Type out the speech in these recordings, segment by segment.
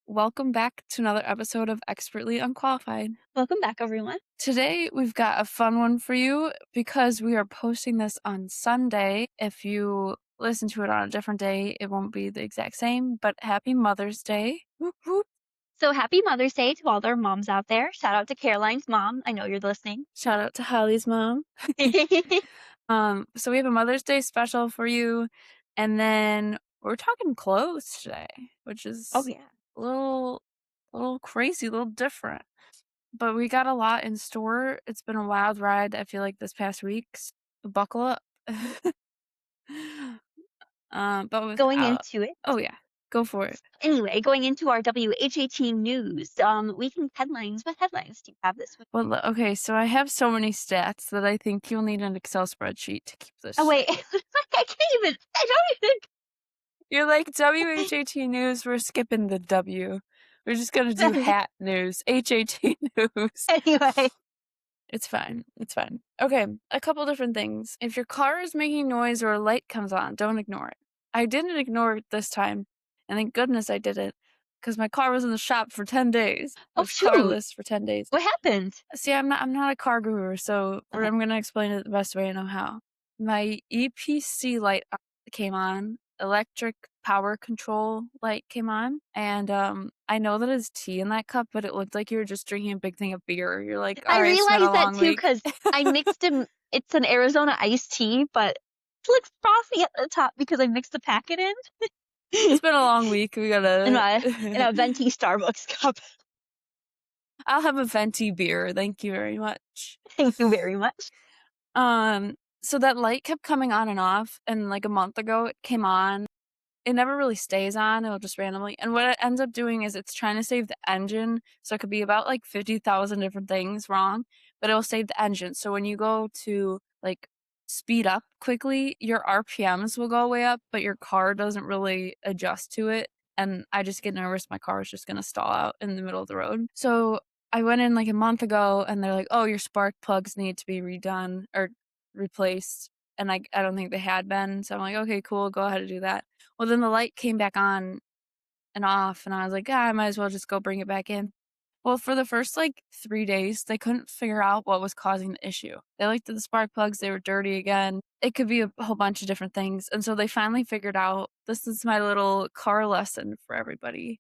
welcome back to another episode of Expertly Unqualified. Welcome back, everyone. Today, we've got a fun one for you because we are posting this on Sunday. If you listen to it on a different day, it won't be the exact same, but happy Mother's Day. Whoop, whoop. So happy Mother's Day to all their moms out there. Shout out to Caroline's mom. I know you're listening. Shout out to Holly's mom. So we have a Mother's Day special for you, and then we're talking clothes today, which is Oh, yeah. a little crazy, a little different. But we got a lot in store. It's been a wild ride, I feel like, this past week. So buckle up. But Going without into it. oh, yeah. Go for it. Anyway, going into our WHAT news, weekend headlines. What headlines do you have this week? Well, okay, so I have so many stats that I think you'll need an Excel spreadsheet to keep this Oh, wait. straight. I don't even. You're like, WHAT news, we're skipping the W. We're just gonna do hat news. HAT news. Anyway. It's fine. It's fine. Okay, a couple different things. If your car is making noise or a light comes on, don't ignore it. I didn't ignore it this time, and thank goodness I did it, because my car was in the shop for 10 days. It Oh, was shoot. carless for 10 days. What happened? See, I'm not a car guru, so I'm gonna explain it the best way I know how. My EPC light came on, electric power control light came on, and I know that it's tea in that cup, but it looked like you were just drinking a big thing of beer. You're like, all I right, it's been a realized that long too week. because I mixed them. It's an Arizona iced tea, but it looks frothy at the top because I mixed the packet in. It's been a long week. We gotta in a venti Starbucks cup. I'll have a venti beer. Thank you very much. Thank you very much. So that light kept coming on and off, and like a month ago it came on. It never really stays on, it'll just randomly. And what it ends up doing is it's trying to save the engine, so it could be about like 50,000 different things wrong, but it'll save the engine. So when you go to like speed up quickly, your RPMs will go way up, but your car doesn't really adjust to it. And I just get nervous my car is just gonna stall out in the middle of the road. So I went in like a month ago and they're like, oh, your spark plugs need to be redone or replaced. And I don't think they had been. So I'm like, okay, cool, go ahead and do that. Well, then the light came back on and off, and I was like, yeah, I might as well just go bring it back in. Well, for the first like 3 days, they couldn't figure out what was causing the issue. They looked at the spark plugs, they were dirty again. It could be a whole bunch of different things. And so they finally figured out this is my little car lesson for everybody.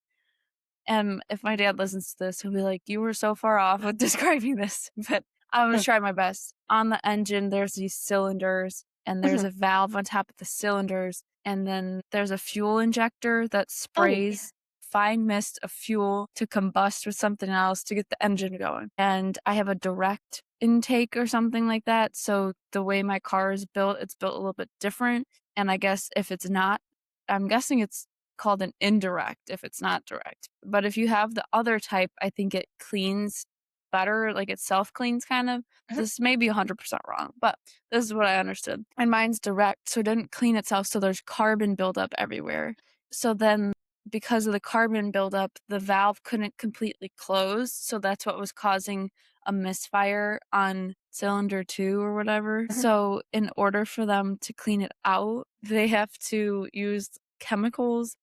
And if my dad listens to this, he'll be like, you were so far off with describing this. But I'm going to try my best. On the engine, there's these cylinders, and there's a valve on top of the cylinders. And then there's a fuel injector that sprays fine mist of fuel to combust with something else to get the engine going. And I have a direct intake or something like that. So the way my car is built, it's built a little bit different. And I guess if it's not, I'm guessing it's called an indirect if it's not direct. But if you have the other type, I think it cleans better, like it self-cleans kind of. This may be 100% wrong, but this is what I understood. And mine's direct, so it didn't clean itself, so there's carbon buildup everywhere. So then because of the carbon buildup, the valve couldn't completely close, so that's what was causing a misfire on cylinder 2 or whatever. So in order for them to clean it out, they have to use chemicals,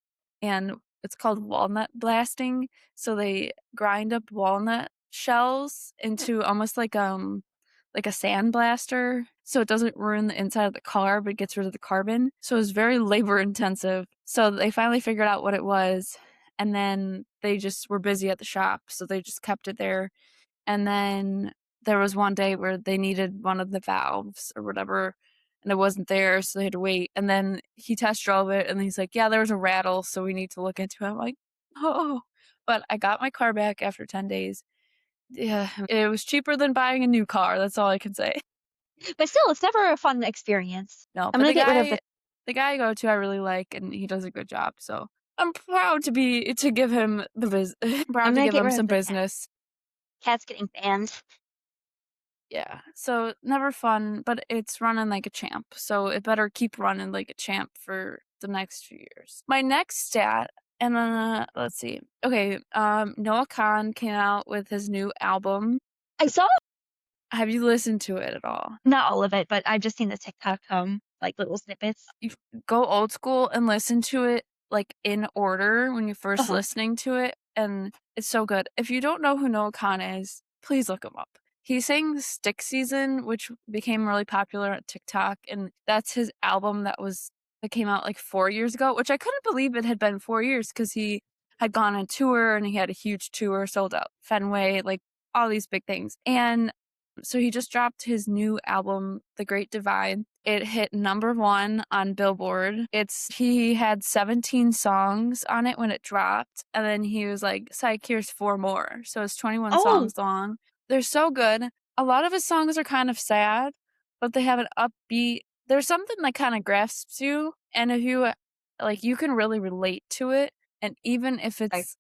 and it's called walnut blasting. So they grind up walnut shells into almost like a sandblaster, so it doesn't ruin the inside of the car, but it gets rid of the carbon. So it's very labor intensive. So they finally figured out what it was, and then they just were busy at the shop, so they just kept it there. And then there was one day where they needed one of the valves or whatever, and it wasn't there, so they had to wait. And then he test drove it, and he's like, yeah, there was a rattle, so we need to look into it. I'm like, oh. But I got my car back after 10 days. Yeah, it was cheaper than buying a new car. That's all I can say. But still, it's never a fun experience. No, I'm but gonna get rid of the guy I go to, I really like, and he does a good job. So I'm proud to give him I'm gonna get rid some of the business. cat's getting banned. Yeah, so never fun, but it's running like a champ. So it better keep running like a champ for the next few years. My next stat, and let's see. Okay, Noah Khan came out with his new album. I saw Have you listened to it at all? not all of it, but I've just seen the TikTok like little snippets. You go old school and listen to it like in order when you're first listening to it. and it's so good. If you don't know who Noah Khan is, please look him up. He sang Stick Season, which became really popular on TikTok, and that's his album that came out like 4 years ago, which I couldn't believe it had been 4 years because he had gone on tour and he had a huge tour, sold out Fenway, like all these big things. And so he just dropped his new album, The Great Divide. It hit #1 on Billboard. He had 17 songs on it when it dropped, and then he was like, "Psych, here's 4 more." So it's 21 Oh, songs long. They're so good. A lot of his songs are kind of sad, but they have an upbeat. There's something that kind of grasps you, and if you like, you can really relate to it. And even if sorry. it's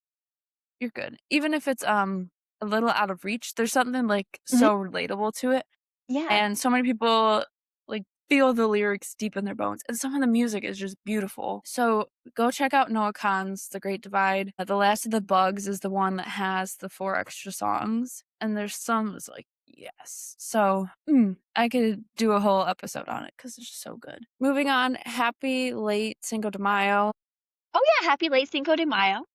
you're good. Even if it's a little out of reach, there's something like Mhm. so relatable to it. Yeah. And so many people like feel the lyrics deep in their bones. And some of the music is just beautiful. So go check out Noah Khan's The Great Divide. The Last of the Bugs is the one that has the 4 extra songs. And there's some that's like, yes. So I could do a whole episode on it because it's just so good. Moving on, happy late Cinco de Mayo. Oh yeah, happy late Cinco de Mayo.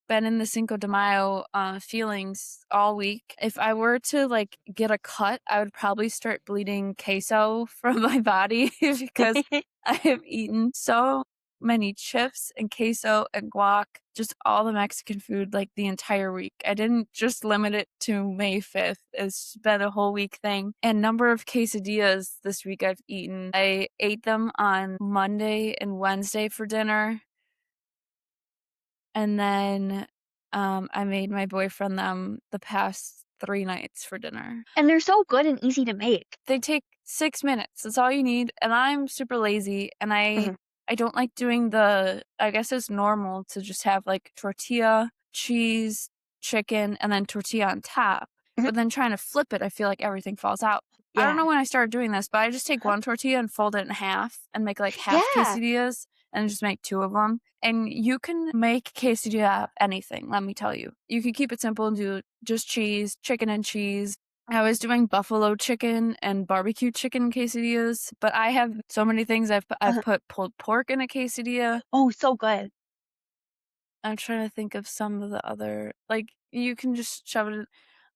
Been in the Cinco de Mayo feelings all week. If I were to like get a cut, I would probably start bleeding queso from my body because I have eaten so many chips and queso and guac, just all the Mexican food like the entire week. I didn't just limit it to May 5th. It's been a whole week thing. And number of quesadillas this week I've eaten. I ate them on Monday and Wednesday for dinner. And then, I made my boyfriend them the past 3 nights for dinner. And they're so good and easy to make. They take 6 minutes, that's all you need, and I'm super lazy, and Mhm. I don't like doing I guess it's normal to just have, like, tortilla, cheese, chicken, and then tortilla on top, Mhm. but then trying to flip it, I feel like everything falls out. I don't Yeah. know when I started doing this, but I just take Uh-huh. 1 tortilla and fold it in half and make, like, half Yeah. quesadillas and just make 2 of them. And you can make quesadilla out of anything, let me tell you. You can keep it simple and do just cheese, chicken and cheese. I was doing buffalo chicken and barbecue chicken quesadillas, but I have so many things. I've Uh-huh. put pulled pork in a quesadilla. Oh, so good. I'm trying to think of some of the other like, you can just shove it in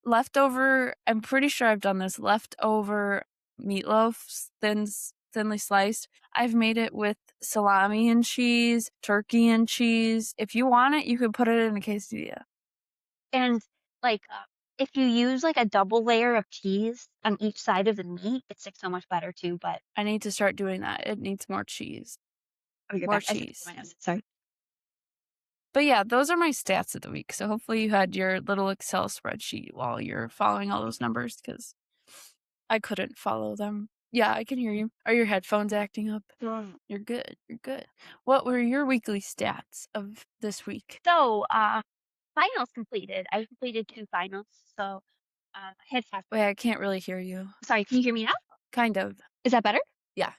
leftover I'm pretty sure I've done this, leftover meatloaf, thinly sliced. I've made it with salami and cheese, turkey and cheese. If you want it, you could put it in a quesadilla. And, like, if you use, like, a double layer of cheese on each side of the meat, it sticks so much better too, but I need to start doing that. It needs more cheese. oh, you're More back. I stepped cheese. on my nose. Sorry. But yeah, those are my stats of the week. So hopefully you had your little Excel spreadsheet while you're following all those numbers because I couldn't follow them. Yeah, I can hear you. Are your headphones acting up? Mm. You're good. You're good. What were your weekly stats of this week? So, finals completed. I completed 2 finals, so, I had half Wait, I can't really hear you. sorry, can you hear me now? Kind of. Is that better? Yeah.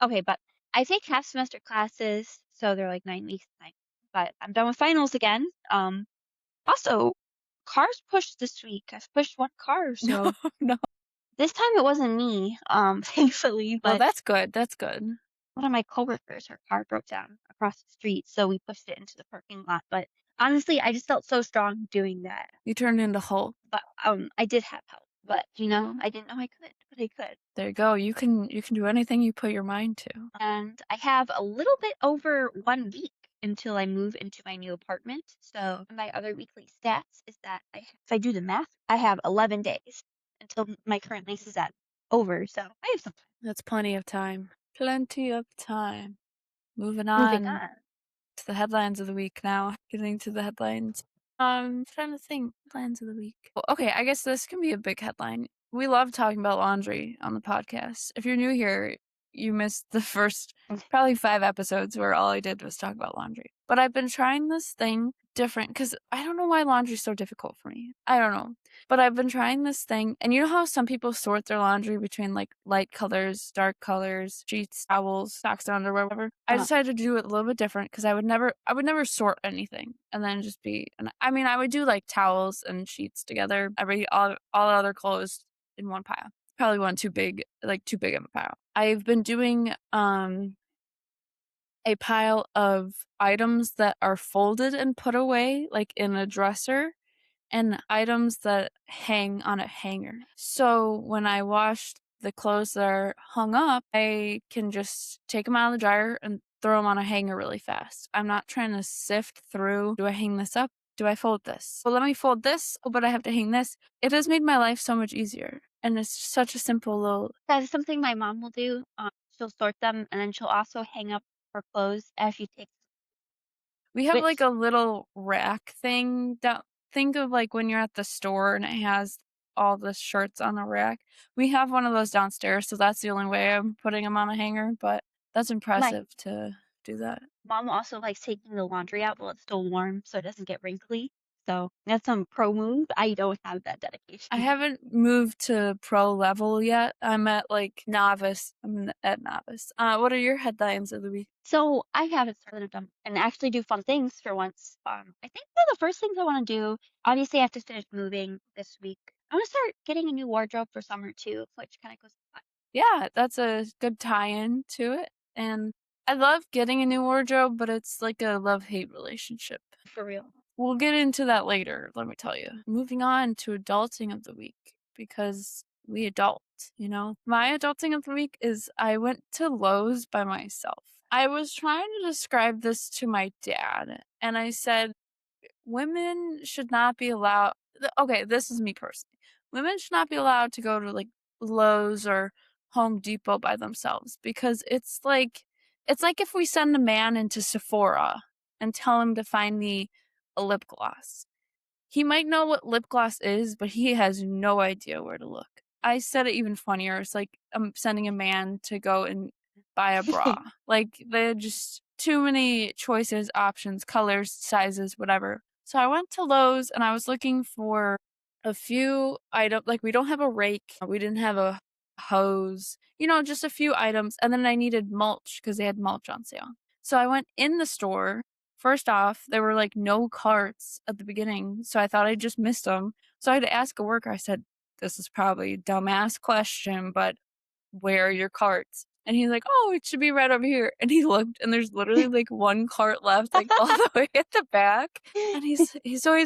Okay, but I take half semester classes, so they're like 9 weeks, but I'm done with finals again. Also, cars pushed this week. I've pushed 1 car, No, so no. this time it wasn't me, thankfully, Well, but that's good. That's good. one of my coworkers, her car broke down across the street, so we pushed it into the parking lot, but honestly, I just felt so strong doing that. You turned into Hulk. But, I did have help, but, I didn't know I could, but I could. There you go. You can do anything you put your mind to. And I have a little bit over 1 week until I move into my new apartment. So my other weekly stats is that if I do the math, I have 11 days until my current lease is over. So I have some time. That's plenty of time. Plenty of time. Moving Moving on on. to the headlines of the week now. Getting to the headlines. Trying to think. Headlines of the week. Well, okay, I guess this can be a big headline. We love talking about laundry on the podcast. If you're new here, you missed the first probably 5 episodes where all I did was talk about laundry. But I've been trying this thing different because I don't know why laundry's so difficult for me. I don't know. But I've been trying this thing, and you know how some people sort their laundry between like light colors, dark colors, sheets, towels, socks, and underwear, whatever. I Uh, decided to do it a little bit different because I would never sort anything and then just be. And I mean, I would do like towels and sheets together. All other clothes in one pile. Probably one too big, like too big of a pile. I've been doing a pile of items that are folded and put away, like in a dresser, and items that hang on a hanger. So when I wash the clothes that are hung up, I can just take them out of the dryer and throw them on a hanger really fast. I'm not trying to sift through, do I hang this up? Do I fold this? Well, let me fold this. Oh, but I have to hang this. It has made my life so much easier. And it's such a simple little. That's something my mom will do. She'll sort them, and then she'll also hang up her clothes as she takes We have like which a little rack thing that, think of like when you're at the store and it has all the shirts on a rack. We have one of those downstairs, so that's the only way I'm putting them on a hanger, but that's my impressive to do that. mom also likes taking the laundry out while it's still warm so it doesn't get wrinkly. So that's some pro move. I don't have that I dedication. haven't moved to pro level yet. I'm at like novice. At novice. What are your headlines of the week? So I haven't started them and actually do fun things for once. I think one of the first things I want to do, obviously I have to finish moving this week. I want to start getting a new wardrobe for summer too, which kind of goes Yeah, that's a good tie-in to it. And I love getting a new wardrobe, but it's like a love-hate relationship. for real. We'll get into that later, let me tell you. Moving on to adulting of the week because we adult, you know? My adulting of the week is I went to Lowe's by myself. I was trying to describe this to my dad, and I said, women should not be allowed. Okay, this is me personally. Women should not be allowed to go to like Lowe's or Home Depot by themselves because it's like if we send a man into Sephora and tell him to find me a lip gloss. He might know what lip gloss is, but he has no idea where to look. I said it even funnier. It's like I'm sending a man to go and buy a bra. Like, they're just too many choices, options, colors, sizes, whatever. So I went to Lowe's and I was looking for a few items. Like, we don't have a rake, we didn't have a hose, just a few items. And then I needed mulch because they had mulch on sale. So I went in the store. First off, there were like no carts at the beginning, so I thought I just missed them. So I had to ask a worker. I said, "This is probably a dumbass question, but where are your carts?" And he's like, "Oh, it should be right over here." And he looked, and there's literally like one cart left, like all the way at the back. And he's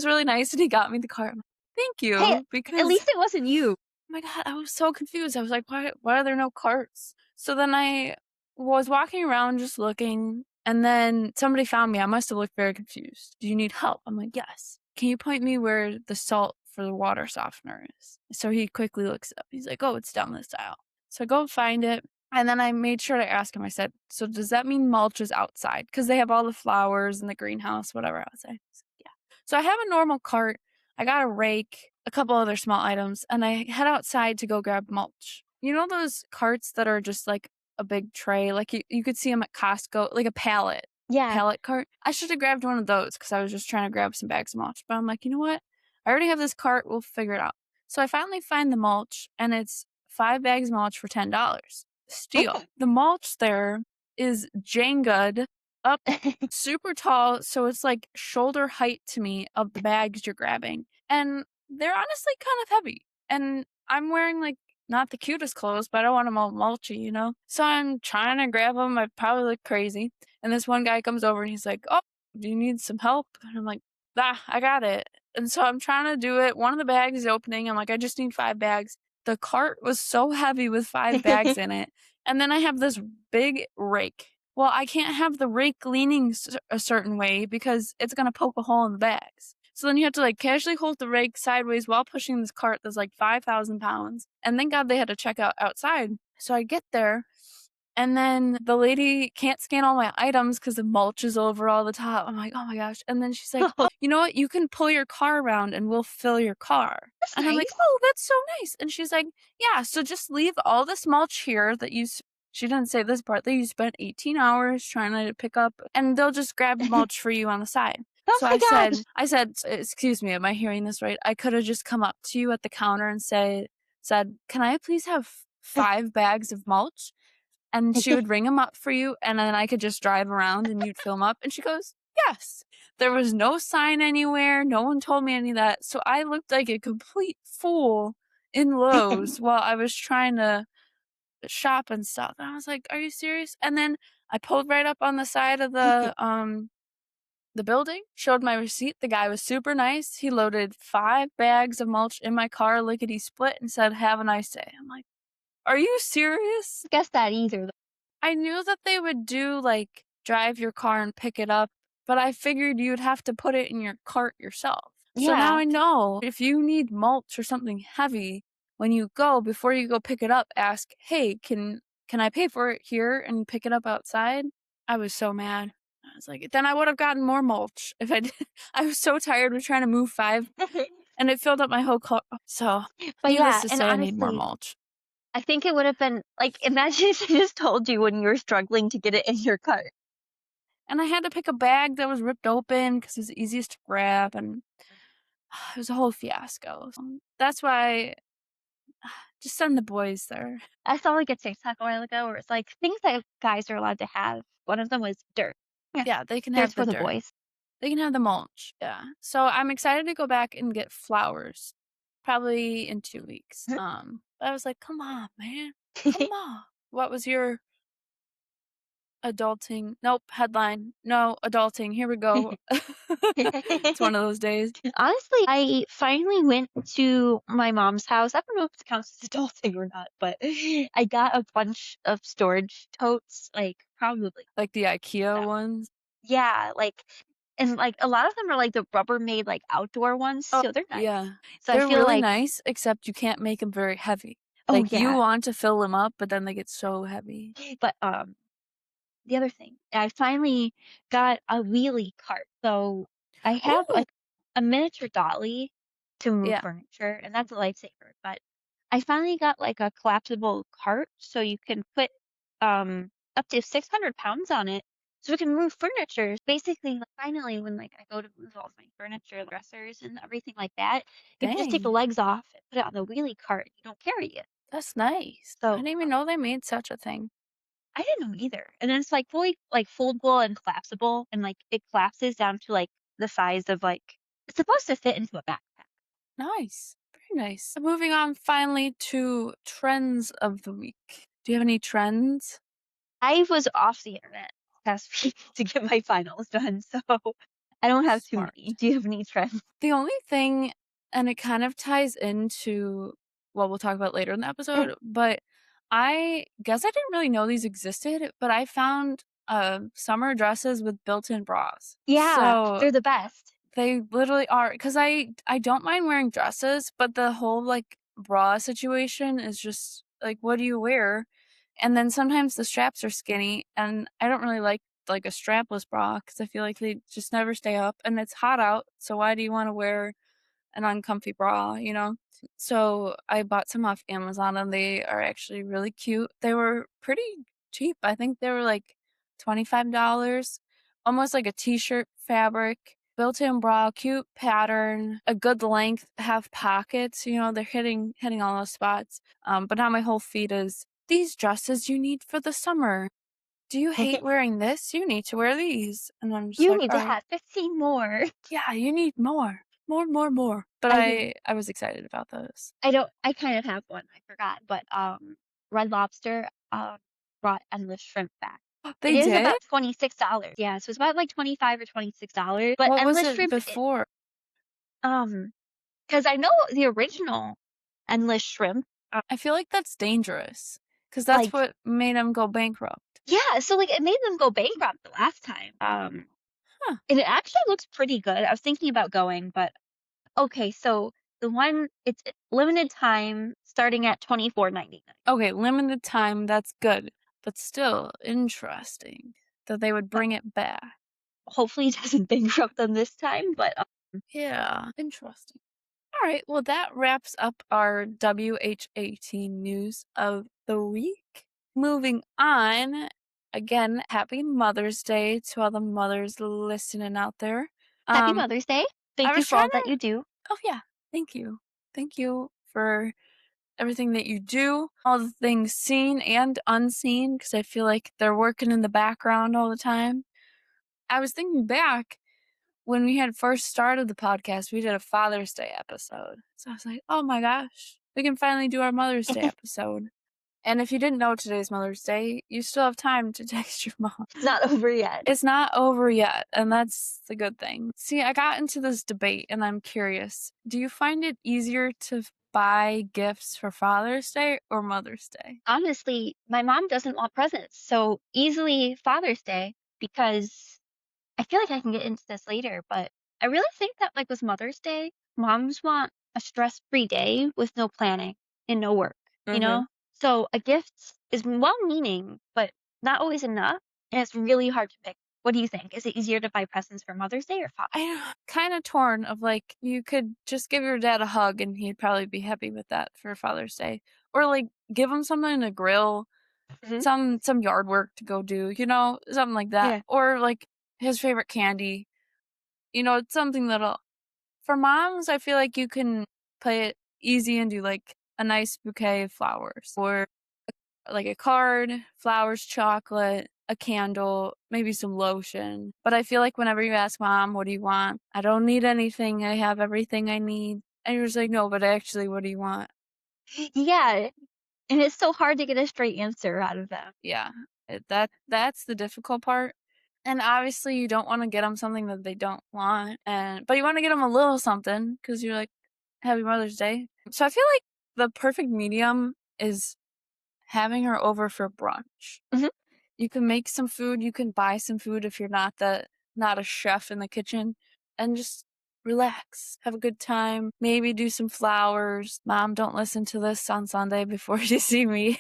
really nice, and he got me the cart. I'm like, "Thank Hey, you," at because least it wasn't you. my god, I was so confused. I was like, why are there no carts? So then I was walking around just looking, and then somebody found me. I must have looked very confused. Do you need help? I'm like, yes. Can you point me where the salt for the water softener is? So he quickly looks up. He's like, oh, it's down this aisle. So I go find it. And then I made sure to ask him, I said, so does that mean mulch is outside? Because they have all the flowers in the greenhouse, whatever outside. He said, yeah. So I have a normal cart. I got a rake, a couple other small items, and I head outside to go grab mulch. You know those carts that are just like a big tray? Like you could see them at Costco, like a Yeah. pallet cart. I should have grabbed one of those because I was just trying to grab some bags of mulch. But I'm like, you know what? I already have this cart. We'll figure it out. So I finally find the mulch, and it's 5 bags of mulch for $10. Steal. The mulch there is Jenga up super tall, so it's like shoulder height to me of the bags you're grabbing. And they're honestly kind of heavy. And I'm wearing like not the cutest clothes, but I don't want them all mulchy, you know? So I'm trying to grab them. I probably look crazy. And this one guy comes over and he's like, oh, do you need some help? And I'm like, ah, I got it. And so I'm trying to do it. One of the bags is opening. I'm like, I just need 5 bags. The cart was so heavy with 5 bags in it. And then I have this big rake. Well, I can't have the rake leaning a certain way because it's going to poke a hole in the bags. So then you have to like casually hold the rake sideways while pushing this cart that's like 5,000 pounds. And thank God they had to check out outside. So I get there, and then the lady can't scan all my items because the mulch is over all the top. I'm like, oh my gosh. And then she's like, Oh, you know what? You can pull your car around and we'll fill your car. that's And I'm like, nice. oh, that's so nice. And she's like, yeah, so just leave all this mulch here that she didn't say this part, that you spent 18 hours trying to pick up, and they'll just grab mulch for you on the side. Oh So my gosh. I said, excuse me, am I hearing this right? I could have just come up to you at the counter and said, can I please have 5 bags of mulch? And she would ring them up for you, and then I could just drive around and you'd fill them up. And she goes, yes. There was no sign anywhere. No one told me any of that. So I looked like a complete fool in Lowe's while I was trying to shop and stuff. And I was like, are you serious? And then I pulled right up on the side of the building, showed my receipt. The guy was super nice. He loaded 5 bags of mulch in my car, lickety split, and said, "Have a nice day." I'm like, "Are you serious?" Guess that either. I knew that they would do, like, drive your car and pick it up, but I figured you'd have to put it in your cart yourself. So now Yeah. I know if you need mulch or something heavy, when you go, before you go pick it up, ask, "Hey, can I pay for it here and pick it up outside?" I was so mad. I was like, then I would have gotten more mulch if I did. I was so tired of trying to move 5, and it filled up my whole car. So, But needless yeah, to and say, I need more honestly, mulch. I think it would have been like, imagine if they just told you when you were struggling to get it in your cart. And I had to pick a bag that was ripped open because it was the easiest to grab, and it was a whole fiasco. So that's why just send the boys there. I saw like a TikTok a while ago where it's like things that guys are allowed to have. One of them was dirt. Yeah, Yeah, they can dirt's have the for the dirt. boys. They can have the mulch. Yeah. So I'm excited to go back and get flowers, probably in 2 weeks. I was like, "Come on, man. Come on." What was your adulting? Nope, headline. No, adulting. Here we go. It's one of those days. Honestly, I finally went to my mom's house. I don't know if it counts as adulting or not, but I got a bunch of storage totes, like probably Like the IKEA that. ones. Yeah, like, and like a lot of them are like the Rubbermaid like outdoor ones, Oh, so they're nice. yeah. So I They're feel really like, nice, except you can't make them very heavy. oh Like, you yeah, want to fill them up, but then they get so heavy. but the other thing, I finally got a wheelie cart. So I have Ooh! like a miniature dolly to move Yeah, furniture, and that's a lifesaver. But I finally got like a collapsible cart so you can put up to 600 pounds on it. So we can move furniture. Basically, like, finally, when like I go to move all my furniture, dressers, and everything like that, you can just take the dang. legs off and put it on the wheelie cart. You don't carry it. That's nice. I So didn't even know they made such a thing. I didn't know either. And then it's like fully like foldable and collapsible and like it collapses down to like the size of like it's supposed to fit into a backpack. Nice. Very nice. Moving on finally to trends of the week. Do you have any trends? I was off the internet this past week to get my finals done, so I don't have too Smart. many. Do you have any trends? The only thing, and it kind of ties into what we'll talk about later in the episode, but I guess I didn't really know these existed, but I found summer dresses with built-in bras. Yeah, So they're the best. they literally are, because I don't mind wearing dresses, but the whole like bra situation is just like, what do you wear? And then sometimes the straps are skinny, and I don't really like a strapless bra because I feel like they just never stay up, and it's hot out. So why do you want to wear an uncomfy bra, you know? So I bought some off Amazon, and they are actually really cute. They were pretty cheap. I think they were like $25, almost like a t-shirt fabric, built-in bra, cute pattern, a good length, have pockets, they're hitting all those spots. But now my whole feed is these dresses you need for the summer. Do you hate wearing this? You need to wear these. And I'm just You like, need all to right. have 15 more. Yeah, you need more. More, more, more. But I mean, I was excited about those. I kind of have one, I forgot, but Red Lobster brought endless shrimp back. It They is did? about $26. Yeah, so it's about like 25 or $26. But What was endless it shrimp, before? um, because I know the original endless shrimp, I feel like that's dangerous because that's like what made them go bankrupt. yeah, so like it made them go bankrupt the last time. Huh. And it actually looks pretty good. I was thinking about going, but okay, so the one it's limited time starting at 24.99. Okay, limited time, that's good. But still interesting that they would But bring it back. hopefully it doesn't bankrupt them this time, but Yeah, interesting. All right, well, that wraps up our WHAT news of the week. Moving on, again, happy Mother's Day to all the mothers listening out there. happy Um, Mother's Day. I Thank you was for trying all that to, you do. oh, yeah, thank you. Thank you for everything that you do, all the things seen and unseen, because I feel like they're working in the background all the time. I was thinking back when we had first started the podcast, we did a Father's Day episode. So I was like, oh my gosh, we can finally do our Mother's Day episode. And if you didn't know today's Mother's Day, you still have time to text your mom. It's not over yet. It's not over yet, and that's the good thing. See, I got into this debate and I'm curious. Do you find it easier to buy gifts for Father's Day or Mother's Day? Honestly, my mom doesn't want presents, so easily Father's Day because I feel like I can get into this later, but I really think that, like, with Mother's Day, moms want a stress-free day with no planning and no work, you Mhm. know? So a gift is well-meaning, but not always enough, and it's really hard to pick. What do you think? Is it easier to buy presents for Mother's Day or Father's Day? I'm kinda torn of, like, you could just give your dad a hug and he'd probably be happy with that for Father's Day. Or, like, give him something to grill, Mhm. some yard work to go do, something like that. Yeah. Or, like, his favorite candy. It's something that'll for moms, I feel like you can play it easy and do, like, a nice bouquet of flowers or, like, a card, flowers, chocolate, a candle, maybe some lotion. But I feel like whenever you ask mom, "What do you want?" "I don't need anything. I have everything I need." And you're just like, "No, but actually, what do you want?" Yeah, and it's so hard to get a straight answer out of them. Yeah, that's the difficult part. And obviously, you don't wanna get them something that they don't want, but you wanna get them a little something because 'cause you're like, "Happy Mother's Day." So I feel like the perfect medium is having her over for brunch. Mhm. You can make some food, you can buy some food if you're not a chef in the kitchen, and just relax, have a good time, maybe do some flowers. Mom, don't listen to this on Sunday before you see me.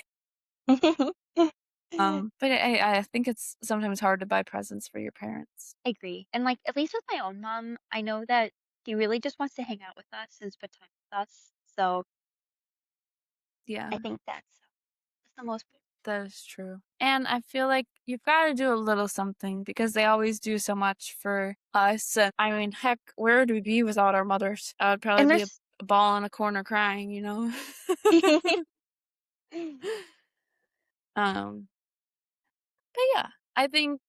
But I think it's sometimes hard to buy presents for your parents. I agree. And, like, at least with my own mom, I know that she really just wants to hang out with us and spend time with us. So Yeah, I think that's the most that is true. And I feel like you've gotta do a little something because they always do so much for us, and I mean, heck, where would we be without our mothers? I would probably and be there's a ball in a corner crying? Um, but yeah, I think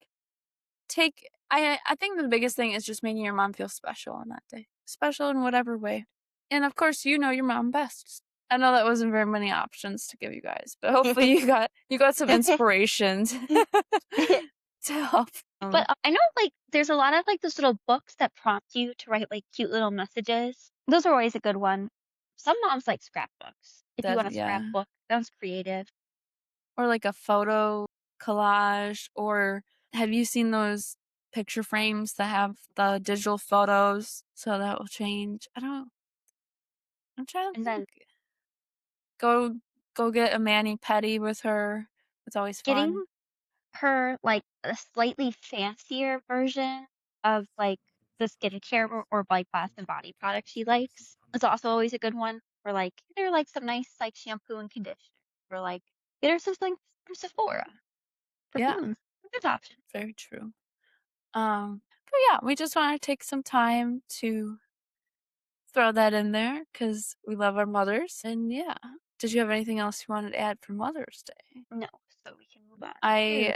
I think the biggest thing is just making your mom feel special on that day. Special in whatever way. And of course, you know your mom best. I know that wasn't very many options to give you guys, but hopefully you got some inspirations to help. But, I know, like, there's a lot of, like, those little books that prompt you to write, like, cute little messages. Those are always a good one. Some moms like scrapbooks. If you That want a yeah. scrapbook, sounds creative. Or like a photo collage, or have you seen those picture frames that have the digital photos? So that will change. I'm trying to And then think. Go go get a mani-pedi with her. It's always fun. getting her, like, a slightly fancier version of, like, the skincare or, like, bath and body product she likes. It's also always a good one, or, like, get her, like, some nice, like, shampoo and conditioner, or, like, get her something from Sephora, Yeah, perfume. Good option. very true. But yeah, we just wanna take some time to throw that in there because we love our mothers, and yeah. Did you have anything else you wanted to add for Mother's Day? No, so we can move on to I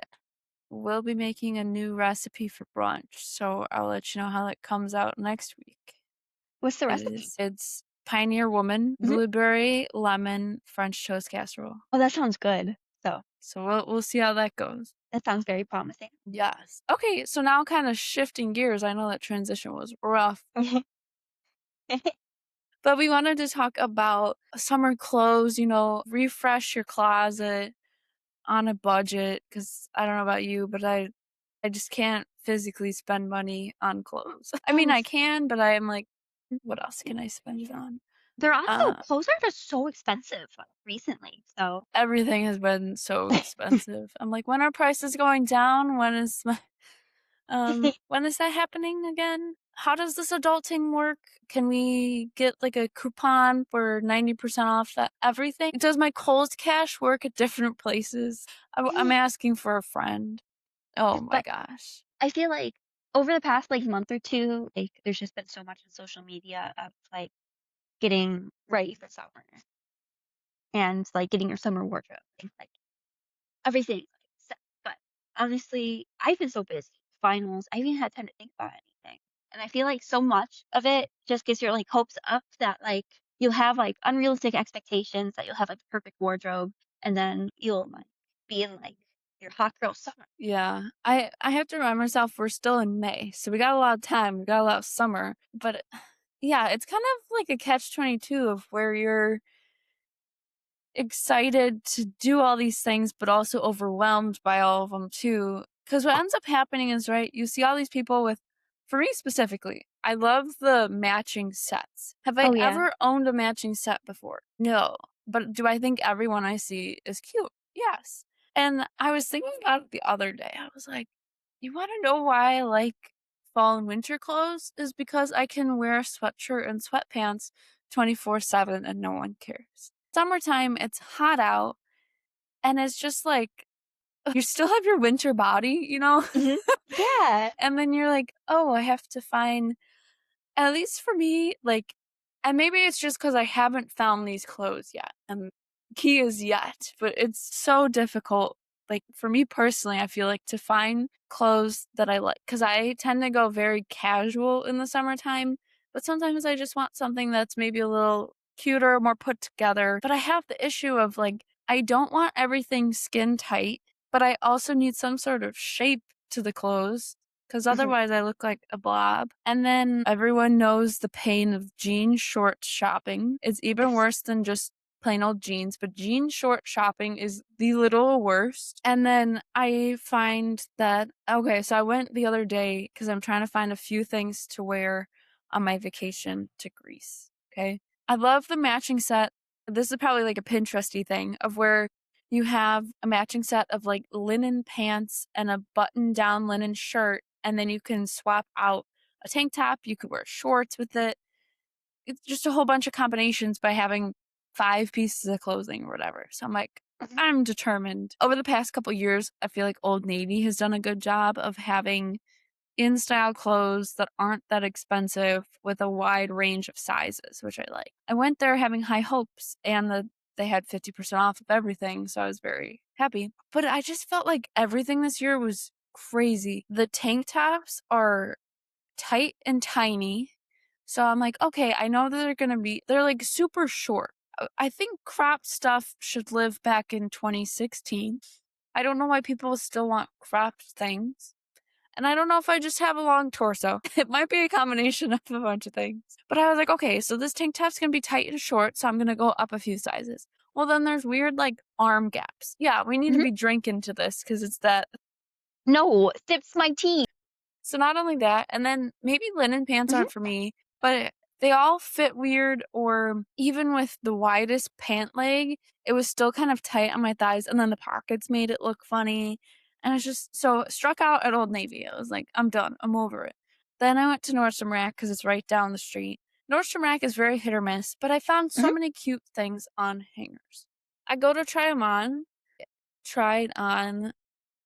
will be making a new recipe for brunch, so I'll let you know how that comes out next week. what's the recipe? It's Pioneer Woman, Mhm. blueberry, lemon, French toast casserole. Oh, that sounds good. So, So we'll see how that goes. that sounds very promising. Yes. Okay, so now kinda shifting gears, I know that transition was rough, but we wanted to talk about summer clothes, refresh your closet on a budget. Because I don't know about you, but I just can't physically spend money on clothes. I mean, And I can, but I am like, "What else can I spend it on?" they're also Uh, clothes are just so expensive recently, so Everything has been so expensive. I'm like, "When are prices going down? When is that happening again? How does this adulting work? Can we get like a coupon for 90% off that everything? Does my Kohl's Cash work at different places?" I'm asking for a friend. Oh my but gosh. I feel like over the past, like, month or 2, like, there's just been so much on social media of, like, getting ready for summer and, like, getting your summer wardrobe and, like, everything, like, set. But honestly, I've been so busy, finals, I haven't had time to think about anything. And I feel like so much of it just gets your, like, hopes up that, like, you'll have, like, unrealistic expectations that you'll have, like, the perfect wardrobe. and then you'll, like, be in, like, your hot girl summer. Yeah. I have to remind myself we're still in May, so we got a lot of time, we got a lot of summer, but yeah, it's kind of like a catch-22 of where you're excited to do all these things, but also overwhelmed by all of them too. Because what ends up happening is, right, you see all these people with, for me specifically, I love the matching sets. Have I Oh, yeah. ever owned a matching set before? No. But do I think everyone I see is cute? Yes. And I was thinking about it the other day. I was like, you want to know why I like fall and winter clothes? Is because I can wear a sweatshirt and sweatpants 24/7 and no one cares. Summertime, it's hot out, and it's just like you still have your winter body, you know? Mhm. Yeah. And then you're like, "Oh, I have to find," at least for me, like, and maybe it's just because I haven't found these clothes yet, and key is yet, but it's so difficult, like, for me personally, I feel like to find clothes that I like, because I tend to go very casual in the summertime, but sometimes I just want something that's maybe a little cuter, more put together, but I have the issue of, like, I don't want everything skin tight, but I also need some sort of shape to the clothes, 'cause Mhm. otherwise I look like a blob. And then everyone knows the pain of jean short shopping. It's even Yes. worse than just plain old jeans, but jean short shopping is the little worst. And then I find that, okay, so I went the other day because I'm trying to find a few things to wear on my vacation to Greece. Okay. I love the matching set. This is probably like a Pinteresty thing of where you have a matching set of like linen pants and a button down linen shirt, and then you can swap out a tank top. You could wear shorts with it. It's just a whole bunch of combinations by having 5 pieces of clothing or whatever. So I'm like, Mhm. I'm determined. Over the past couple years, I feel like Old Navy has done a good job of having in style clothes that aren't that expensive with a wide range of sizes, which I like. I went there having high hopes and they had 50% off of everything, so I was very happy. But I just felt like everything this year was crazy. The tank tops are tight and tiny. So I'm like, okay, I know that they're like super short. I think crop stuff should live back in 2016. I don't know why people still want cropped things. And I don't know if I just have a long torso. It might be a combination of a bunch of things. But I was like, okay, so this tank top's gonna be tight and short, so I'm gonna go up a few sizes. Well, then there's weird like arm gaps. Yeah, we need to Mhm. be drinking to this because it's that. No, sips my tea. So not only that, and then maybe linen pants Mhm. aren't for me, but they all fit weird, or even with the widest pant leg, it was still kind of tight on my thighs, and then the pockets made it look funny. And it's just so struck out at Old Navy. I was like, I'm done. I'm over it. Then I went to Nordstrom Rack because it's right down the street. Nordstrom Rack is very hit or miss, but I found so Mhm. many cute things on hangers. I go to try them on, tried on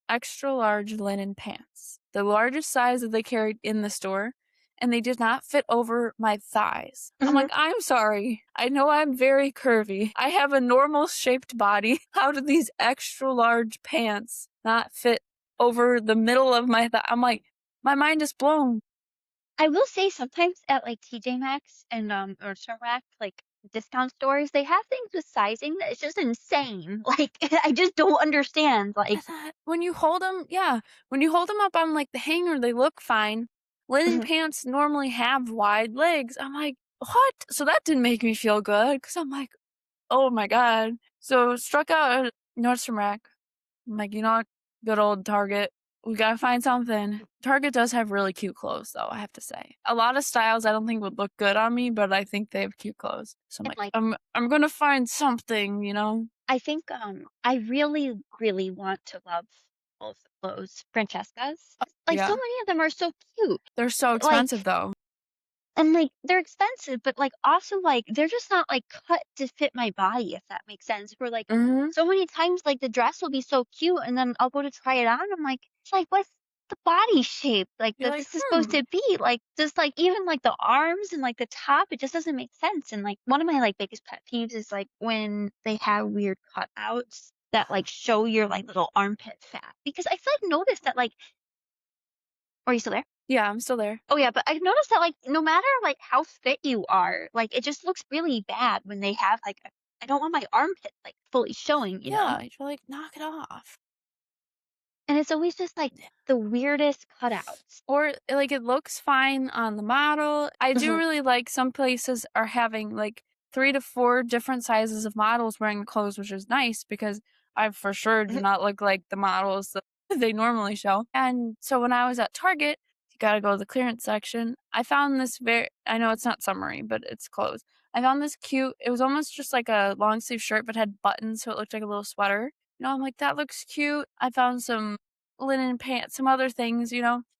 extra large linen pants, the largest size that they carried in the store, and they did not fit over my thighs. I'm Mhm. like, I'm sorry. I know I'm very curvy. I have a normal shaped body. How did these extra large pants not fit over the middle of my thigh? I'm like, my mind is blown. I will say sometimes at, like, TJ Maxx and, or Rack, like, discount stores, they have things with sizing that is just insane. Like, I just don't understand, like. When you hold them, yeah, when you hold them up on like the hanger, they look fine. Linen Mhm. pants normally have wide legs. I'm like, what? So that didn't make me feel good because I'm like, oh my God. So struck out at Nordstrom Rack. I'm like, you know what? Good old Target. We gotta find something. Target does have really cute clothes, though, I have to say. A lot of styles I don't think would look good on me, but I think they have cute clothes. So I'm And, like, like, I'm gonna find something, you know? I think, I really, really want to love both of those Francescas. Like, so Yeah. many of them are so cute. They're so expensive, Like, though. and, like, they're expensive, but, like, also, like, they're just not, like, cut to fit my body, if that makes sense. Where, like, Mhm. so many times, like, the dress will be so cute, and then I'll go to try it on, I'm like, it's like, what's the body shape, like, You're that like, this is supposed to be? Like, just, like, even, like, the arms and, like, the top, it just doesn't make sense, and, like, one of my, like, biggest pet peeves is, like, when they have weird cutouts that, like, show your, like, little armpit fat, because I've, like, noticed that, like. Are you still there? yeah, I'm still there. Oh, yeah, but I've noticed that, like, no matter, like, how fit you are, like, it just looks really bad when they have, like, I don't want my armpit, like, fully showing, you know? Yeah, you're like, "Knock it off." And it's always just, like, the weirdest cutouts. Or, like, it looks fine on the model. I do Mhm, really like some places are having, like, 3 to 4 different sizes of models wearing the clothes, which is nice because I for sure do mhm, not look like the models that they normally show. And so when I was at Target, you gotta go to the clearance section. I found this very I know it's not summery, but it's clothes. I found this cute it was almost just like a long sleeve shirt, but had buttons, so it looked like a little sweater. I'm like, "That looks cute." I found some linen pants, some other things,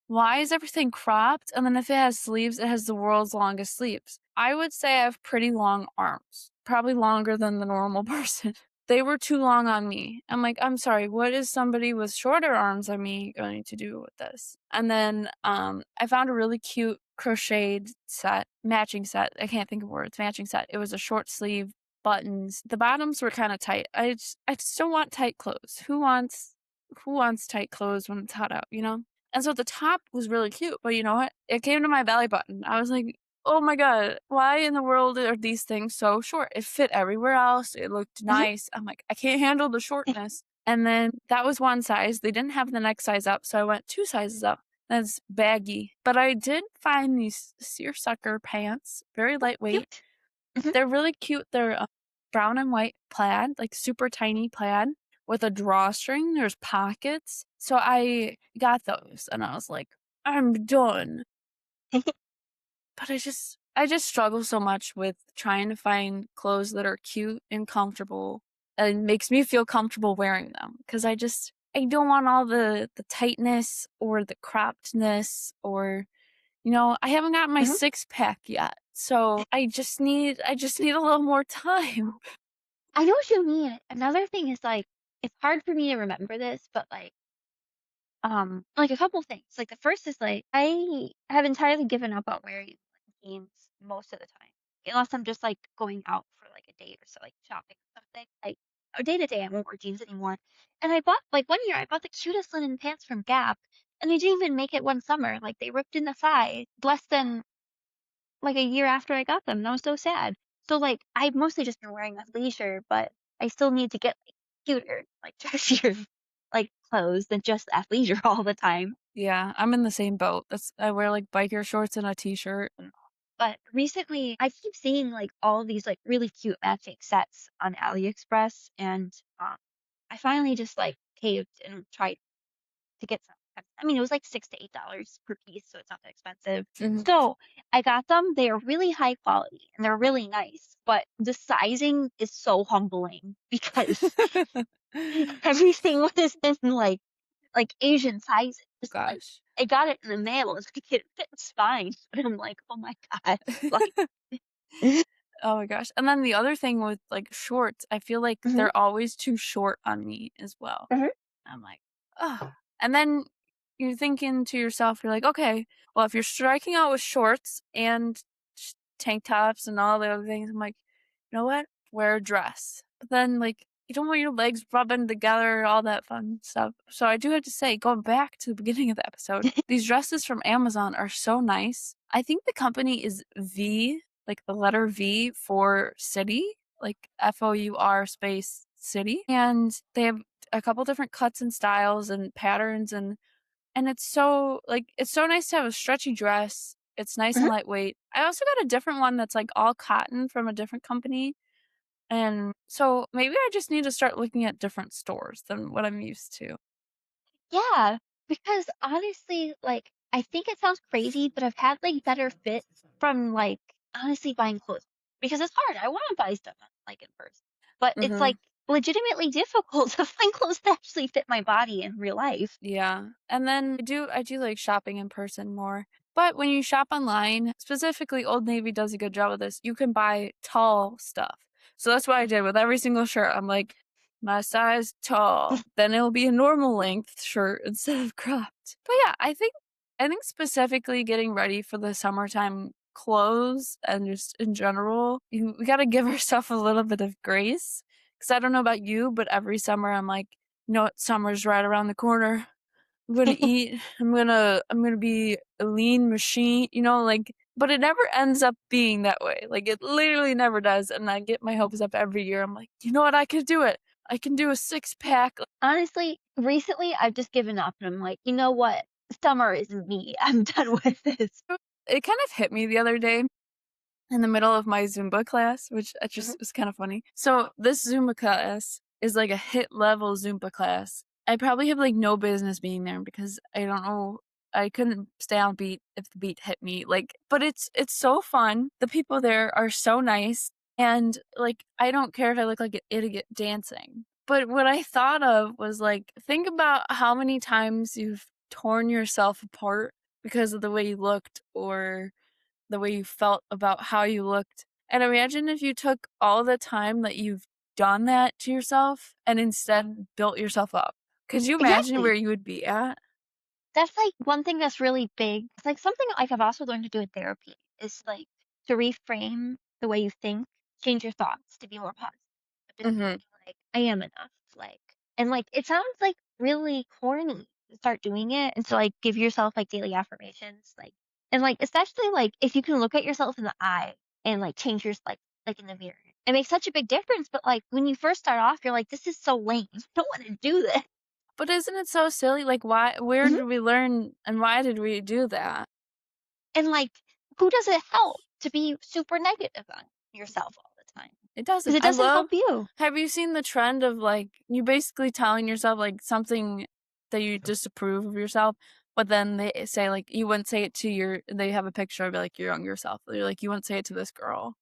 why is everything cropped? And then if it has sleeves, it has the world's longest sleeves. I would say I have pretty long arms, probably longer than the normal person. They were too long on me. I'm like, I'm sorry, what is somebody with shorter arms than me going to do with this? And then I found a really cute crocheted set, matching set. I can't think of words, matching set. It was a short sleeve, buttons. The bottoms were kind of tight. I just don't want tight clothes. Who wants tight clothes when it's hot out, you know? And so the top was really cute, but you know what? It came to my belly button. I was like, "Oh my god, why in the world are these things so short?" It fit everywhere else. It looked mhm. nice. I'm like, "I can't handle the shortness." And then that was one size. They didn't have the next size up, so I went 2 sizes up. That's baggy. But I did find these seersucker pants, very lightweight. Cute. Mhm. They're really cute. They're, brown and white plaid, like super tiny plaid with a drawstring. There's pockets. So I got those and I was like, "I'm done." But I just struggle so much with trying to find clothes that are cute and comfortable and makes me feel comfortable wearing them because I don't want all the tightness or the croppedness or I haven't got my Mhm. six pack yet. So I just need a little more time. I know what you mean. Another thing is, like, it's hard for me to remember this, but, like, a couple things. Like, the first is, like, I have entirely given up on wearing, like, jeans most of the time, unless I'm just, like, going out for, like, a date or so, like, shopping or something. Like, day to day, I won't wear jeans anymore. And I bought like, one year, I bought the cutest linen pants from Gap, and they didn't even make it one summer. Like, they ripped in the thigh less than, like, a year after I got them, and I was so sad. So, like, I've mostly just been wearing athleisure, but I still need to get, like, cuter, like, dressier, like, clothes than just athleisure all the time. Yeah, I'm in the same boat. I wear like biker shorts and a t-shirt. But recently, I keep seeing, like, all these, like, really cute matching sets on AliExpress, and, I finally just, like, caved and tried to get some. I mean, it was, like, 6 to $8 per piece, so it's not that expensive. Mhm. So, I got them, they are really high quality, and they're really nice, but the sizing is so humbling because everything was in, like, Asian sizes, like, Gosh. I got it in the mail, it's like, it fits fine, but I'm like, "Oh my god," like Oh my gosh. And then the other thing with like shorts, I feel like Mhm, they're always too short on me as well. mhm, I'm like, oh. And then you're thinking to yourself, you're like, okay, well, if you're striking out with shorts and tank tops and all the other things, I'm like, you know what? Wear a dress. But then, like, you don't want your legs rubbing together, all that fun stuff. So I do have to say, going back to the beginning of the episode, these dresses from Amazon are so nice. I think the company is V, like the letter V for city, like FOUR space city. And they have a couple different cuts and styles and patterns and it's so nice to have a stretchy dress. It's nice and mhm. lightweight. I also got a different one that's like all cotton from a different company. And so maybe I just need to start looking at different stores than what I'm used to. Yeah, because honestly, like, I think it sounds crazy, but I've had, like, better fit from, like, honestly buying clothes. Because it's hard, I wanna buy stuff, like, in person, but it's, Mhm. like, legitimately difficult to find clothes that actually fit my body in real life. Yeah, and then I do like shopping in person more, but when you shop online, specifically Old Navy does a good job of this, you can buy tall stuff. So that's what I did with every single shirt, I'm like, "My size tall," then it'll be a normal length shirt instead of cropped. But yeah, I think specifically getting ready for the summertime clothes and just in general, we gotta give ourselves a little bit of grace. Because I don't know about you, but every summer I'm like, "You know what? Summer's right around the corner. I'm gonna eat. I'm gonna be a lean machine." Like but it never ends up being that way. Like, it literally never does, and I get my hopes up every year. I'm like, "You know what? I could do it. I can do a six-pack." Honestly, recently, I've just given up, and I'm like, "You know what? Summer isn't me. I'm done with this." It kind of hit me the other day in the middle of my Zumba class, which it Mhm. just was kind of funny. So this Zumba class is like a hit level Zumba class. I probably have like no business being there because I don't know. I couldn't stay on beat if the beat hit me. Like, but it's so fun. The people there are so nice, and like I don't care if I look like an idiot dancing. But what I thought of was like, think about how many times you've torn yourself apart because of the way you looked or the way you felt about how you looked. And imagine if you took all the time that you've done that to yourself and instead built yourself up. Could you imagine Exactly. where you would be at? That's, like, one thing that's really big. It's, like, something, like, I've also learned to do in therapy is, like, to reframe the way you think, change your thoughts to be more positive. I've been Mhm. thinking, like, "I am enough," like and, like, it sounds, like, really corny to start doing it and to, like, give yourself, like, daily affirmations, like and, like, especially, like, if you can look at yourself in the eye and, like, change your like, in the mirror. It makes such a big difference, but, like, when you first start off, you're like, "This is so lame. I don't wanna do this." But isn't it so silly? Like, why, where Mhm. did we learn and why did we do that? And, like, who does it help to be super negative on yourself all the time? It Because doesn't. it I doesn't love, help you. have you seen the trend of like, you basically telling yourself like something that you disapprove of yourself, but then they say like, you wouldn't say it to your, they have a picture of like your younger self. They're like, you wouldn't say it to this girl.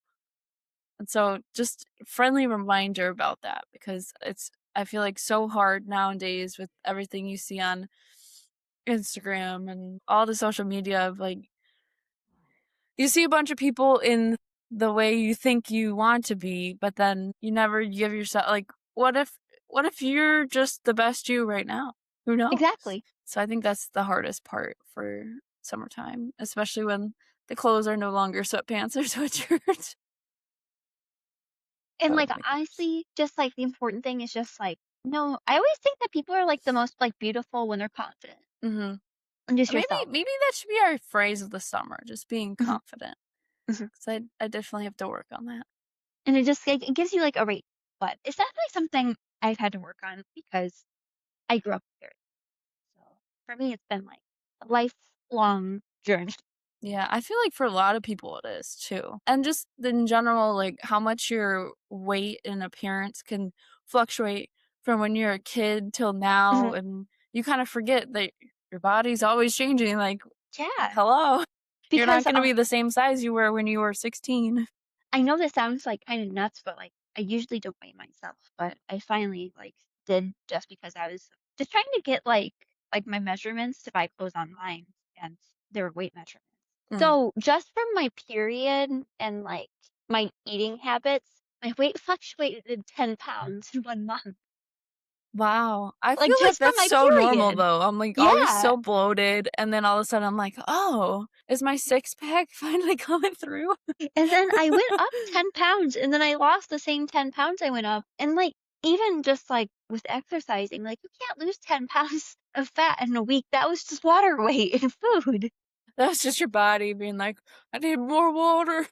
And so just friendly reminder about that because it's, I feel like so hard nowadays with everything you see on Instagram and all the social media of like, you see a bunch of people in the way you think you want to be, but then you never give yourself like, what if you're just the best you right now? Who knows? Exactly. So I think that's the hardest part for summertime, especially when the clothes are no longer sweatpants or sweatshirts. And, So like, it makes sense. honestly, just, like, the important thing is just, like, no I always think that people are, like, the most, like, beautiful when they're confident Mhm. and just Maybe yourself. maybe that should be our phrase of the summer, just being Mhm, confident. mhm. 'Cause I definitely have to work on that. And it just, like, it gives you, like, a rate. But it's definitely something I've had to work on because I grew up here. So, for me, it's been, like, a lifelong journey. Yeah, I feel like for a lot of people it is too. And just in general, like how much your weight and appearance can fluctuate from when you're a kid till now, Mhm. and you kind of forget that your body's always changing. Like, Yeah. hello, you're not Because, going to be the same size you were when you were 16. I know this sounds, like, kinda nuts, but, like, I usually don't weigh myself, but I finally, like, did just because I was just trying to get, my measurements to buy clothes online, and they were weight measurements. Mm. So, just from my period and, like, my eating habits, my weight fluctuated 10 pounds in 1 month. Wow. I Like, feel like just from that's my so normal period. though. I'm like always Yeah. so bloated, and then all of a sudden I'm like, oh, is my six pack finally coming through? And then I went up 10 pounds, and then I lost the same 10 pounds I went up, and, like, even just, like, with exercising, like, you can't lose 10 pounds of fat in a week, that was just water weight and food. That's just your body being like, I need more water.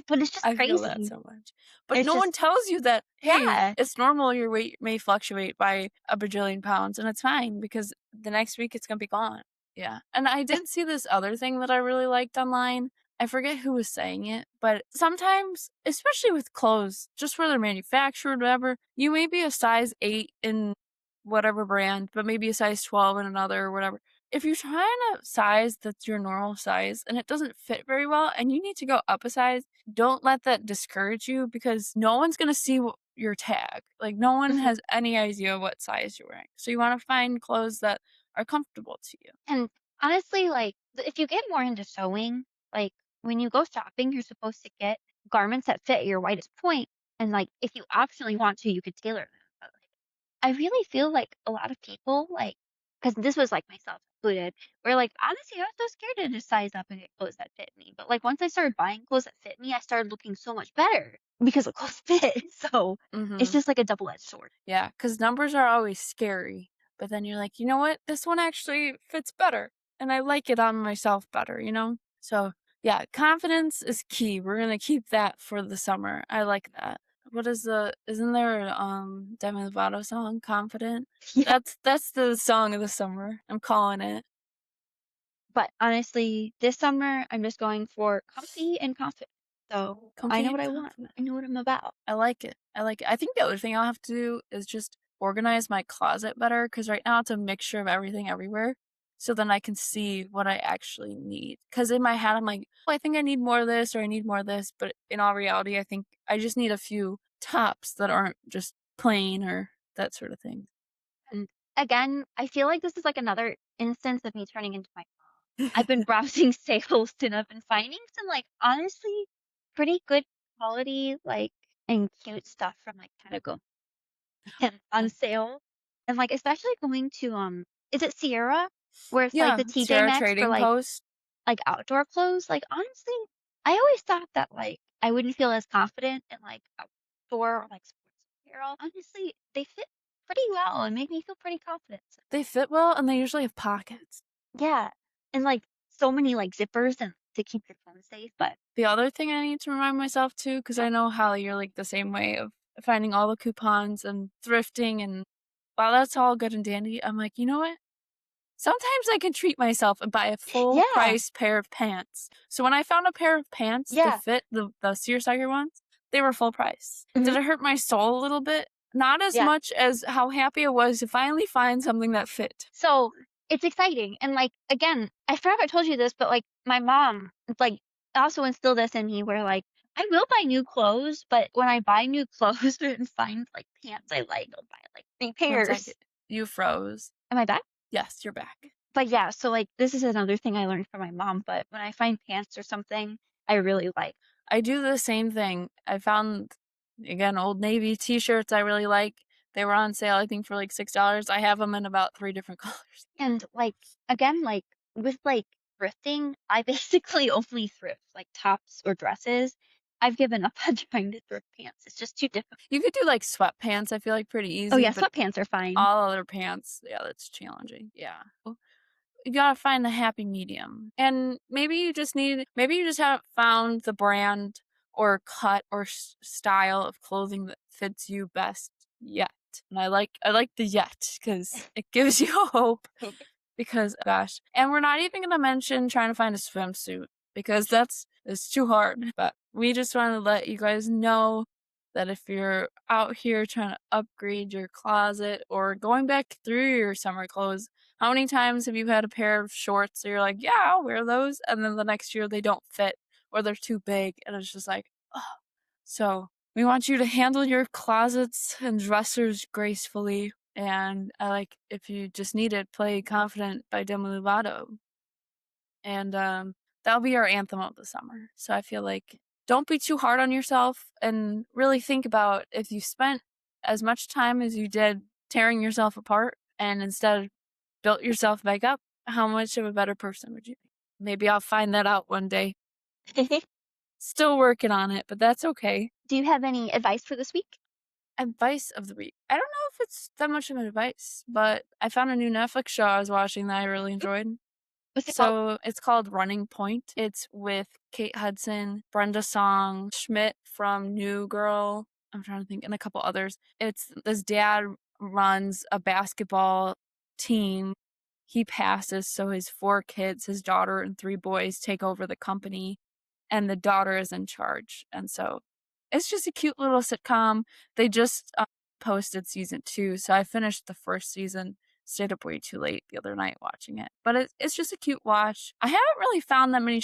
But it's just I feel that crazy. so much. But It's no one just tells you that, "Hey, yeah. it's normal your weight may fluctuate by a bajillion pounds, and it's fine because the next week it's gonna be gone." Yeah, and I If did see this other thing that I really liked online. I forget who was saying it, but sometimes, especially with clothes, just where they're manufactured, whatever, you may be a size 8 in whatever brand, but maybe a size 12 in another or whatever. If you're trying a size that's your normal size and it doesn't fit very well and you need to go up a size, don't let that discourage you because no one's gonna see your tag. Like, no one mhm. has any idea what size you're wearing. So you wanna find clothes that are comfortable to you. And honestly, like, if you get more into sewing, like, when you go shopping, you're supposed to get garments that fit your widest point, and, like, if you optionally want to, you could tailor them, but, like I really feel like a lot of people, like, because this was, like, myself included, where, like, honestly, I was so scared to just size up and get clothes that fit me, but, like, once I started buying clothes that fit me, I started looking so much better because the clothes fit, so it's Mhm. just like a double-edged sword. Yeah, because numbers are always scary, but then you're like, "You know what? This one actually fits better, and I like it on myself better," you know? So Yeah, confidence is key. We're gonna keep that for the summer. I like that. What is isn't there Demi Lovato song, Confident? Yeah. That's the song of the summer. I'm calling it. But honestly, this summer, I'm just going for comfy and confident. So I Comfy know what and I want. confident. I know what I'm about. I like it. I like it. I think the other thing I'll have to do is just organize my closet better because right now it's a mixture of everything everywhere. So then I can see what I actually need. Because in my head, I'm like, oh, I think I need more of this or I need more of this. But in all reality, I think I just need a few tops that aren't just plain or that sort of thing. And again, I feel like this is like another instance of me turning into my I've been browsing sales and I've been finding some like honestly pretty good quality like and cute stuff from like Patagonia and on sale. And like especially going to is it Sierra where it's like Yeah, the TJ Sierra Maxx for Trading Post. like outdoor clothes? Like honestly, I always thought that like I wouldn't feel as confident in like outdoor or like sports apparel. Honestly, they fit pretty well and make me feel pretty confident. They fit well and they usually have pockets. Yeah, and, like, so many, like, zippers and to keep your phone safe, but The other thing I need to remind myself too, because I know how you're like the same way of finding all the coupons and thrifting and while that's all good and dandy, I'm like, you know what? Sometimes I can treat myself and buy a full yeah, price pair of pants. So when I found a pair of pants to yeah, fit the seersucker ones, they were full price. mhm, Did it hurt my soul a little bit? Not as yeah. much as how happy I was to finally find something that fit. So, it's exciting, and, like, again, I forgot if I told you this, but, like, my mom, like, also instilled this in me where, like, I will buy new clothes, but when I buy new clothes and find, like, pants I like, I'll buy, like, 3 One pairs. second. You froze. Am I back? Yes, you're back. But, yeah, so, like, this is another thing I learned from my mom, but when I find pants or something I really like. I do the same thing. I found, again, Old Navy t-shirts I really like. They were on sale, I think, for like $6. I have them in about 3 different colors. And, like, again, like, with, like, thrifting, I basically only thrift, like, tops or dresses. I've given up on trying to thrift pants. It's just too difficult. You could do, like, sweatpants, I feel like pretty Oh, easy, yeah, but sweatpants are fine. all other pants, yeah, that's challenging, yeah. You gotta find the happy medium. And maybe you just haven't found the brand or cut or style of clothing that fits you best yet. And I like the yet because it gives you hope. Because gosh, and we're not even gonna mention trying to find a swimsuit because it's too hard. But we just want to let you guys know that if you're out here trying to upgrade your closet or going back through your summer clothes, how many times have you had a pair of shorts that you're like, yeah, I'll wear those, and then the next year they don't fit or they're too big, and it's just like, oh. So we want you to handle your closets and dressers gracefully. And I like if you just need it, play Confident by Demi Lovato. And that'll be our anthem of the summer. So I feel like don't be too hard on yourself and really think about if you spent as much time as you did tearing yourself apart and instead built yourself back up, how much of a better person would you be? Maybe I'll find that out one day. Still working on it, but that's okay. Do you have any advice for this week? Advice of the week. I don't know if it's that much of an advice, but I found a new Netflix show I was watching that I really Mm, enjoyed. what's it called? So it's called Running Point. It's with Kate Hudson, Brenda Song, Schmidt from New Girl. I'm trying to think, and a couple others. It's this dad runs a basketball team. He passes, so his 4 kids, his daughter and 3 boys, take over the company, and the daughter is in charge. And so it's just a cute little sitcom. They just posted season 2, so I finished the first season. Stayed up way too late the other night watching it, but it's just a cute watch. I haven't really found that many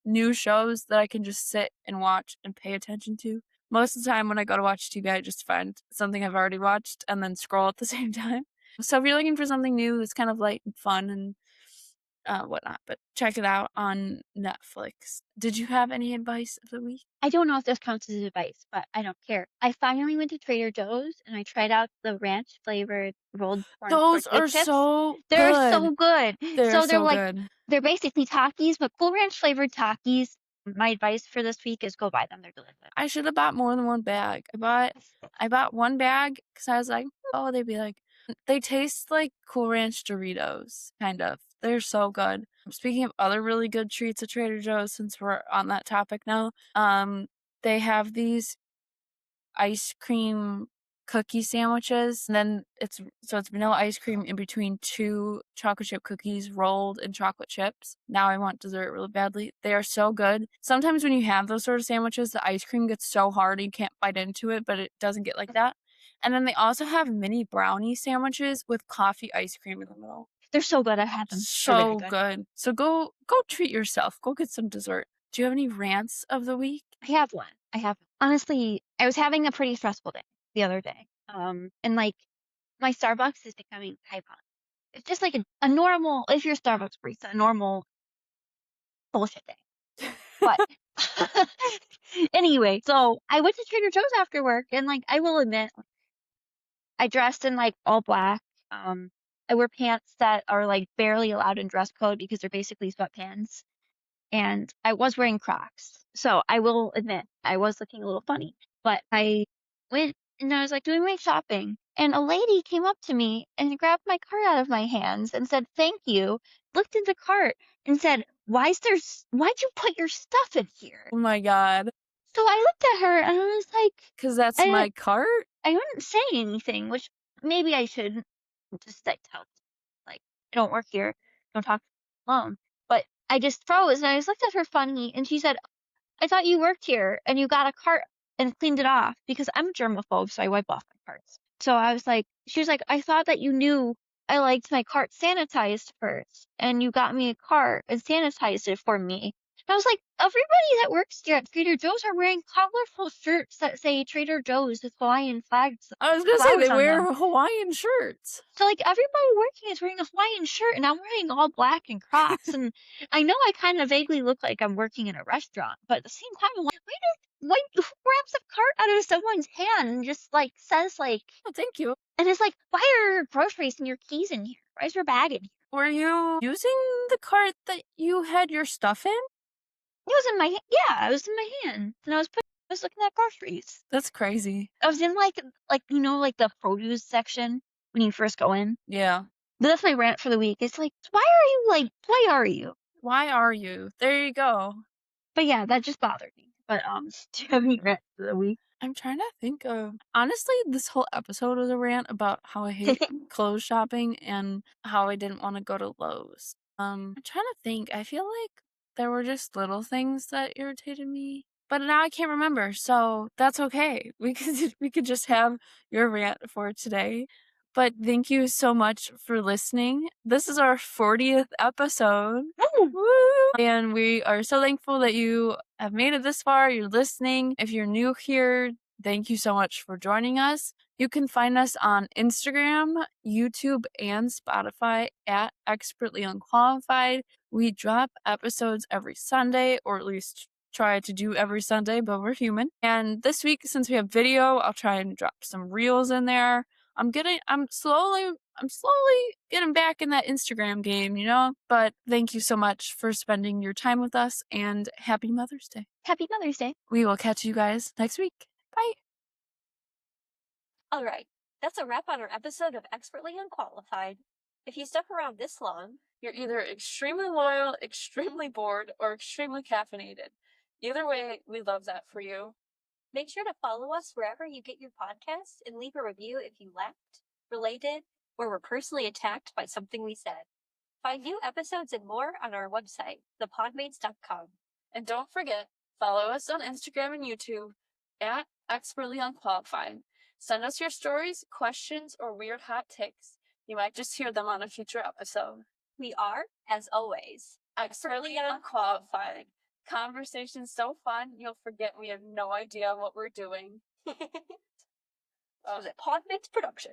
new shows that I can just sit and watch and pay attention to. Most of the time when I go to watch TV, I just find something I've already watched and then scroll at the same time. So if you're looking for something new that's kind of light and fun and whatnot, but check it out on Netflix. Did you have any advice of the week? I don't know if this counts as advice, but I don't care. I finally went to Trader Joe's and I tried out the ranch flavored rolled corn Those tortilla are chips. so They're good. so good. They're So so good. they're basically Takis, but Cool Ranch flavored Takis. My advice for this week is go buy them. They're delicious. I should have bought more than one bag. I bought one bag because I was like, oh, they'd be like, they taste like Cool Ranch Doritos, kind of. They're so good. Speaking of other really good treats at Trader Joe's, since we're on that topic now, they have these ice cream cookie sandwiches, and then it's vanilla ice cream in between 2 chocolate chip cookies rolled in chocolate chips. Now I want dessert really badly. They are so good. Sometimes when you have those sort of sandwiches, the ice cream gets so hard you can't bite into it, but it doesn't get like that. And then they also have mini brownie sandwiches with coffee ice cream in the middle. They're so good. I've had them. They're very So good. good. So go treat yourself. Go get some dessert. Do you have any rants of the week? I have one. I have honestly, I was having a pretty stressful day the other day. And like my Starbucks is becoming iconic. It's just like a normal, if you're a Starbucks barista, a normal bullshit day. But anyway, so I went to Trader Joe's after work, and like I will admit, I dressed in like all black. Um, I wear pants that are like barely allowed in dress code because they're basically sweatpants. And I was wearing Crocs. So I will admit I was looking a little funny. But I went and I was like doing my shopping, and a lady came up to me and grabbed my cart out of my hands and said, "Thank you." Looked at the cart and said, "Why'd you put your stuff in here?" Oh my god. So I looked at her and I was like, 'Cause that's I didn't my cart? I wouldn't say anything, which maybe I should just like tell, like, I don't work here, don't talk alone. But I just froze and I just looked at her funny and she said, "I thought you worked here and you got a cart and cleaned it off," because I'm a germaphobe, so I wipe off my carts. So I was like, she was like, "I thought that you knew I liked my cart sanitized first, and you got me a cart and sanitized it for me." And I was like, everybody that works here at Trader Joe's are wearing colorful shirts that say Trader Joe's with Hawaiian flags, I was gonna say they flowers on them. wear Hawaiian shirts. So like everybody working is wearing a Hawaiian shirt and I'm wearing all black and Crocs, and I know I kind of vaguely look like I'm working in a restaurant, but at the same time I'm like, who grabs a cart out of someone's hand and just like says like, Oh, thank you. and it's like, why are your groceries and your keys in here? Why is your bag in here? Were you using the cart that you had your stuff in? It was in my yeah, it was in my hand, and I was looking at groceries. That's crazy. I was in like you know like the produce section when you first go in. Yeah. But that's my rant for the week. It's like, why are you? Why are you? There you go. But yeah, that just bothered me. But do you have any rants for the week? I'm trying to think of honestly, this whole episode was a rant about how I hate clothes shopping and how I didn't wanna go to Lowe's. I'm trying to think. I feel like there were just little things that irritated me, but now I can't remember, so that's okay. We could we could just have your rant for today. But thank you so much for listening. This is our 40th episode. Woo! Woo! And we are so thankful that you have made it this far. You're listening. If you're new here, thank you so much for joining us. You can find us on Instagram, YouTube, and Spotify at Expertly Unqualified. We drop episodes every Sunday, or at least try to do every Sunday, but we're human. And this week, since we have video, I'll try and drop some reels in there. I'm slowly getting back in that Instagram game, you know? But thank you so much for spending your time with us, and happy Mother's Day. Happy Mother's Day. We will catch you guys next week. Bye. All right, that's a wrap on our episode of Expertly Unqualified. If you stuck around this long, you're either extremely loyal, extremely bored, or extremely caffeinated. Either way, we love that for you. Make sure to follow us wherever you get your podcasts and leave a review if you laughed, related, or were personally attacked by something we said. Find new episodes and more on our website, thepodmates.com. And don't forget, follow us on Instagram and YouTube at Expertly Unqualified. Send us your stories, questions, or weird hot takes. You might just hear them on a future episode. We are, as always, Expertly Unqualified. Conversation's so fun, you'll forget we have no idea what we're doing. Was it Podmates Production?